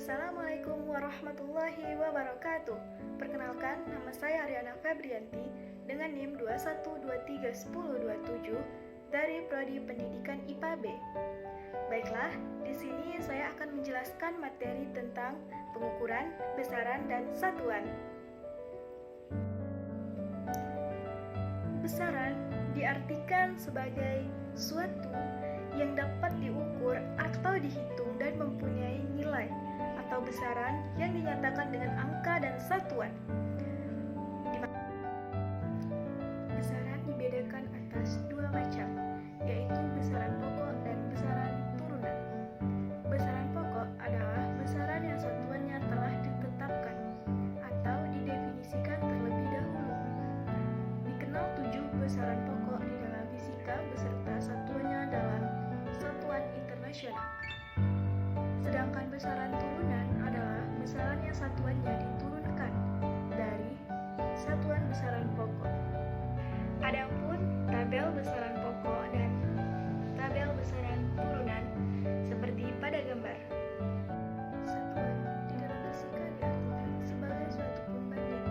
Assalamualaikum warahmatullahi wabarakatuh. Perkenalkan, nama saya Ariana Febrianti dengan NIM 21231027 dari Prodi Pendidikan IPA B. Baiklah, di sini saya akan menjelaskan materi tentang pengukuran, besaran, dan satuan. Besaran diartikan sebagai suatu yang dapat diukur atau dihitung dan mempunyai nilai atau besaran yang dinyatakan dengan angka dan satuan. Besaran dibedakan atas dua macam, yaitu besaran pokok dan besaran turunan. Besaran pokok adalah besaran yang satuannya telah ditetapkan atau didefinisikan terlebih dahulu. Dikenal 7 besaran pokok di dalam fisika beserta satuannya dalam satuan internasional. Sedangkan besaran turunan adalah besaran yang satuannya diturunkan dari satuan besaran pokok. Adapun tabel besaran pokok dan tabel besaran turunan seperti pada gambar. Satuan di dalam fisika diartikan sebagai suatu pembanding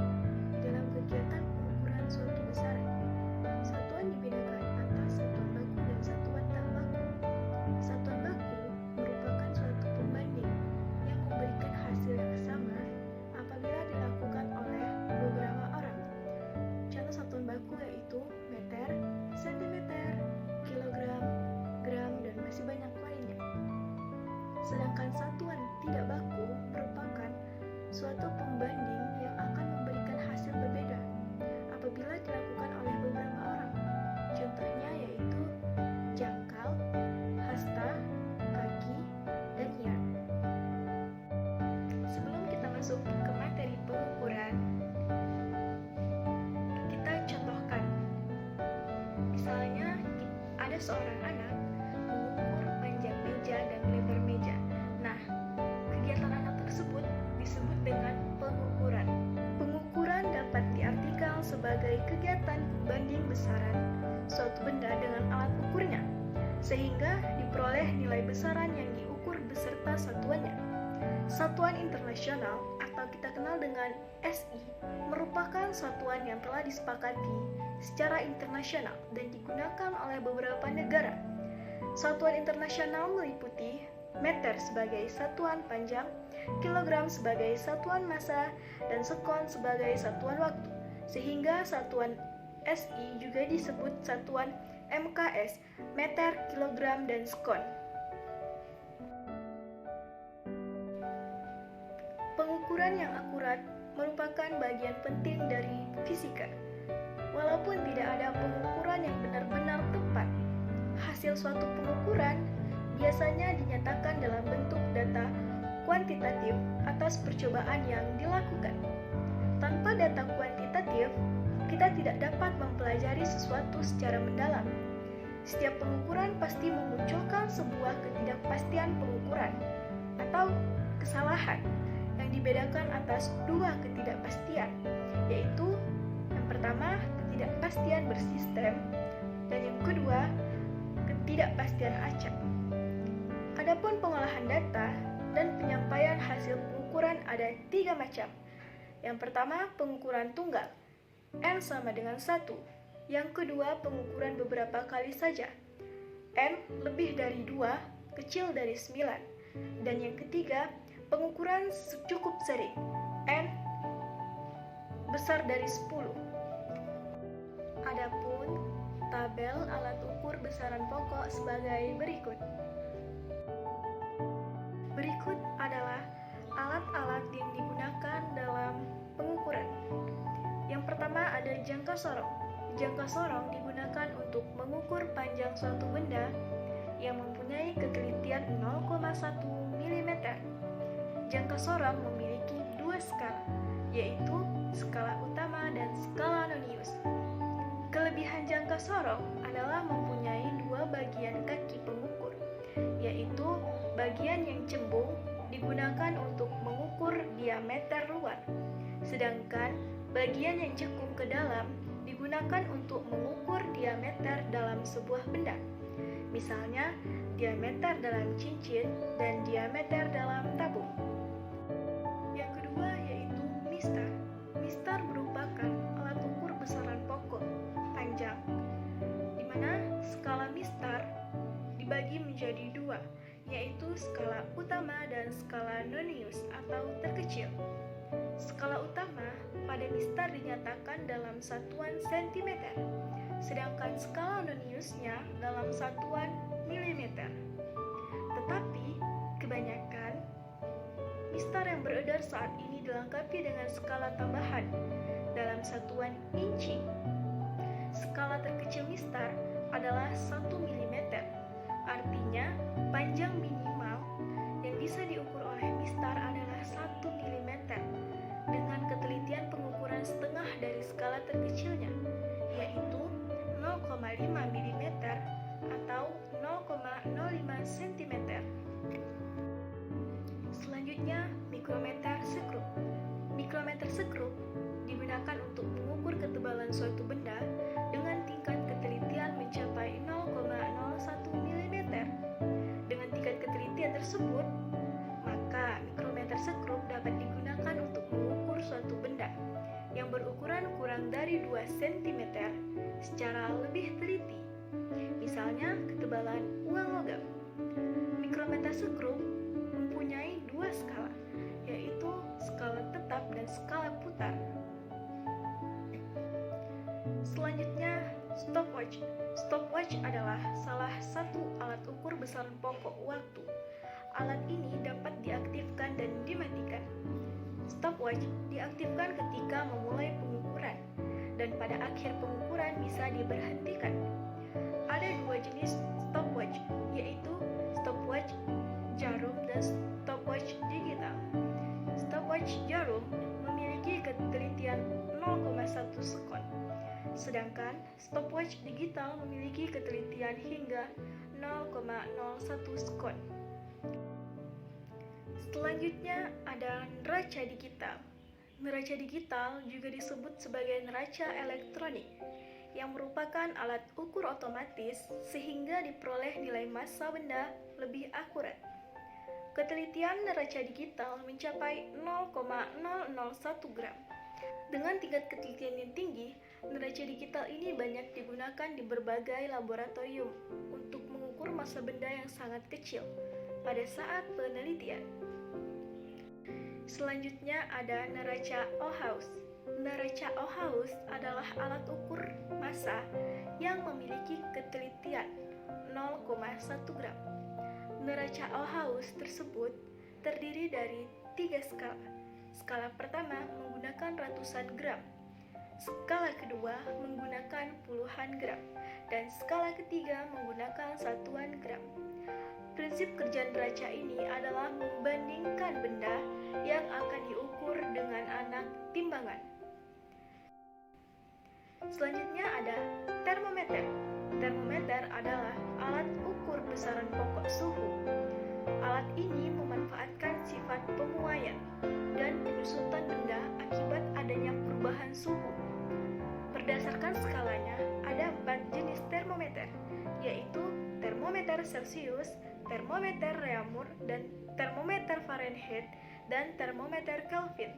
dalam kegiatan pengukuran suatu besaran. Satuan dibedakan atas satuan baku dan satuan tak baku. Satuan baku merupakan suatu pembanding yang memberikan hasil yang sama apabila dilakukan oleh beberapa orang. Contoh satuan baku yaitu meter, sentimeter, kilogram, gram, dan masih banyak lainnya. Sedangkan satuan tidak baku merupakan suatu pembanding yang akan memberikan hasil berbeda apabila dilakukan oleh beberapa orang. Contohnya yaitu jangkal, hasta, kaki, dan yard. Sebelum kita masuk ke materi pengukuran, kita contohkan. Misalnya, ada seorang anak mengukur panjang meja dan lebar meja. Nah, kegiatan anak tersebut disebut dengan pengukuran. Pengukuran dapat diartikan sebagai kegiatan pembanding besaran suatu benda dengan alat ukurnya, sehingga diperoleh nilai besaran yang diukur beserta satuannya. Satuan internasional atau kita kenal dengan SI merupakan satuan yang telah disepakati secara internasional dan digunakan oleh beberapa negara. Satuan internasional meliputi meter sebagai satuan panjang, kilogram sebagai satuan massa, dan sekon sebagai satuan waktu, sehingga satuan SI juga disebut satuan MKS, meter, kilogram, dan sekon. Pengukuran yang akurat merupakan bagian penting dari fisika. Walaupun tidak ada pengukuran yang benar-benar tepat, hasil suatu pengukuran biasanya dinyatakan dalam bentuk data kuantitatif atas percobaan yang dilakukan. Tanpa data kuantitatif, kita tidak dapat mempelajari sesuatu secara mendalam. Setiap pengukuran pasti memunculkan sebuah ketidakpastian pengukuran atau kesalahan yang dibedakan atas dua ketidakpastian, yaitu yang pertama ketidakpastian bersistem dan yang kedua ketidakpastian acak. Adapun pengolahan data dan penyampaian hasil pengukuran ada 3 macam. Yang pertama, pengukuran tunggal, N sama dengan 1. Yang kedua, pengukuran beberapa kali saja, N lebih dari 2, kecil dari 9. Dan yang ketiga, pengukuran cukup sering, N besar dari 10. Adapun tabel alat ukur besaran pokok sebagai berikut. Berikut adalah alat-alat yang digunakan dalam pengukuran. Yang pertama ada jangka sorong. Jangka sorong digunakan untuk mengukur panjang suatu benda yang mempunyai ketelitian 0,1 mm. Jangka sorong memiliki 2 skala, yaitu skala utama dan skala nonius. Kelebihan jangka sorong adalah mempunyai 2 bagian kaki pengukur, yaitu bagian yang cembung digunakan untuk mengukur diameter luar, sedangkan bagian yang cekung ke dalam digunakan untuk mengukur diameter dalam sebuah benda. Misalnya, diameter dalam cincin dan diameter dalam tabung. mistar. Mistar merupakan alat ukur besaran pokok panjang, di mana skala mistar dibagi menjadi dua, yaitu skala utama dan skala nonius atau terkecil. Skala utama pada mistar dinyatakan dalam satuan sentimeter, sedangkan skala noniusnya dalam satuan milimeter. Tetapi kebanyakan mistar yang beredar saat ini dilengkapi dengan skala tambahan dalam satuan inci. Skala terkecil mistar adalah 1 mm, artinya panjang minimal yang bisa diukur oleh mistar adalah 1 mm dengan ketelitian pengukuran setengah dari skala terkecilnya, yaitu 0,5 mm atau 0,05 cm. Selanjutnya, mikrometer sekrup. Mikrometer sekrup digunakan untuk mengukur ketebalan suatu benda dengan tingkat ketelitian mencapai 0,01 mm. Dengan tingkat ketelitian tersebut, maka mikrometer sekrup dapat digunakan untuk mengukur suatu benda yang berukuran kurang dari 2 cm secara lebih teliti. Misalnya, ketebalan uang logam. Mikrometer sekrup mempunyai dua skala, yaitu skala tetap dan skala putar. Selanjutnya, stopwatch. Stopwatch adalah salah satu alat ukur besaran pokok waktu. Alat ini dapat diaktifkan dan dimatikan. Stopwatch diaktifkan ketika memulai pengukuran, dan pada akhir pengukuran bisa diberhentikan. Ada dua jenis stopwatch, yaitu stopwatch jarum dan stopwatch digital. Stopwatch jarum memiliki ketelitian 0,1 sekon, sedangkan stopwatch digital memiliki ketelitian hingga 0,01 sekon. Selanjutnya ada neraca digital. Neraca digital juga disebut sebagai neraca elektronik, yang merupakan alat ukur otomatis sehingga diperoleh nilai massa benda lebih akurat. Ketelitian neraca digital mencapai 0,001 gram. Dengan tingkat ketelitian yang tinggi, neraca digital ini banyak digunakan di berbagai laboratorium untuk mengukur massa benda yang sangat kecil pada saat penelitian. Selanjutnya ada neraca Ohaus. Neraca Ohaus adalah alat ukur massa yang memiliki ketelitian 0,1 gram. Neraca Ohaus tersebut terdiri dari 3 skala. Skala pertama menggunakan ratusan gram, skala kedua menggunakan puluhan gram, dan skala ketiga menggunakan satuan gram. Prinsip kerja neraca ini adalah membandingkan benda yang akan diukur dengan anak timbangan. Selanjutnya ada termometer. Termometer adalah alat ukur besaran pokok suhu. Alat ini memanfaatkan sifat pemuaian dan penyusutan benda akibat adanya perubahan suhu. Berdasarkan skalanya, ada 4 jenis termometer, yaitu termometer Celcius, termometer Reaumur, dan termometer Fahrenheit, dan termometer Kelvin.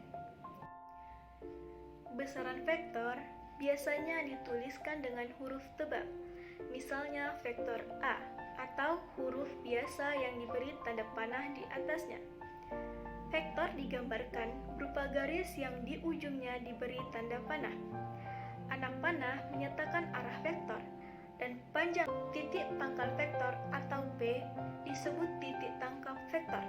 Besaran vektor biasanya dituliskan dengan huruf tebal, misalnya vektor A, atau huruf biasa yang diberi tanda panah di atasnya. Vektor digambarkan berupa garis yang di ujungnya diberi tanda panah. Anak panah menyatakan arah vektor, dan panjang titik pangkal vektor atau B disebut titik tangkap vektor.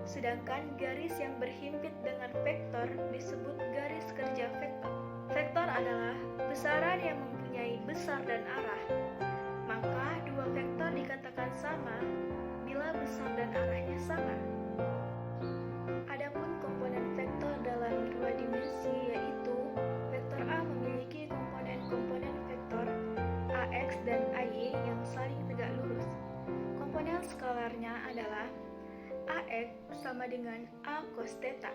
Sedangkan garis yang berhimpit dengan vektor disebut garis kerja vektor. Vektor adalah besaran yang mempunyai besar dan arah. Maka dua vektor dikatakan sama bila besar dan arahnya sama. Adapun komponen vektor dalam dua dimensi, yaitu vektor A memiliki komponen-komponen vektor AX dan AY yang saling tegak lurus. Komponen skalarnya adalah AX sama dengan A cos theta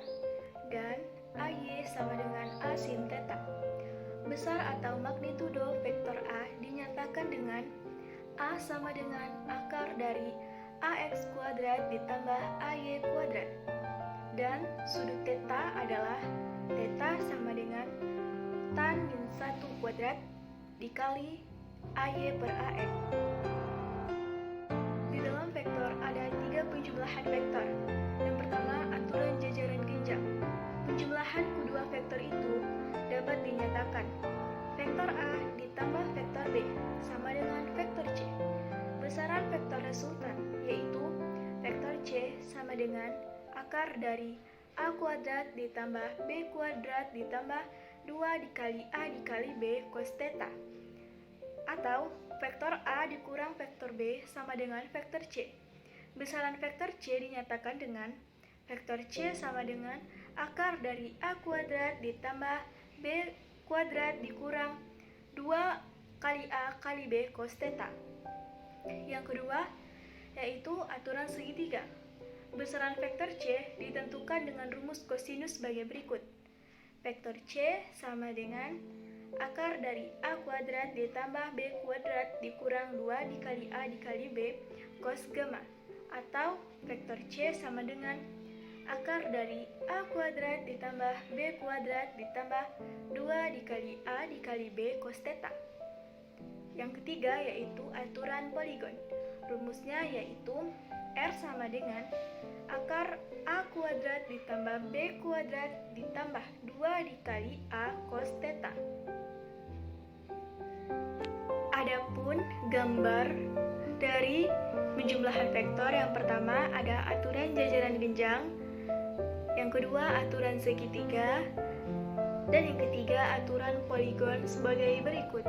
dan AY sama dengan A sin theta. Besar atau magnitudo vektor A dinyatakan dengan A sama dengan akar dari AX kuadrat ditambah AY kuadrat. Dan sudut theta adalah Theta sama dengan tan min 1 kuadrat dikali AY per AX. Di dalam vektor ada 3 penjumlahan vektor. Yang pertama, aturan jajaran genjang. Penjumlahan kedua vektor itu dapat dinyatakan vektor A ditambah vektor B sama dengan vektor C. Besaran vektor resultan yaitu vektor C sama dengan akar dari A kuadrat ditambah B kuadrat ditambah 2 dikali A dikali B cos theta. Atau vektor A dikurang vektor B sama dengan vektor C. Besaran vektor C dinyatakan dengan vektor C sama dengan akar dari A kuadrat ditambah B kuadrat dikurang 2 kali A kali B cos theta. Yang kedua, yaitu aturan segitiga. Besaran vektor C ditentukan dengan rumus kosinus sebagai berikut. Vektor C sama dengan akar dari A kuadrat ditambah B kuadrat dikurang 2 dikali A dikali B cos gamma. Atau vektor C sama dengan akar dari A kuadrat ditambah B kuadrat ditambah 2 dikali A dikali B cos theta. Yang ketiga yaitu aturan poligon. Rumusnya yaitu R sama dengan akar A kuadrat ditambah B kuadrat ditambah 2 dikali A cos theta. Adapun gambar dari penjumlahan vektor, yang pertama ada aturan jajaran genjang, yang kedua aturan segitiga, dan yang ketiga aturan poligon sebagai berikut.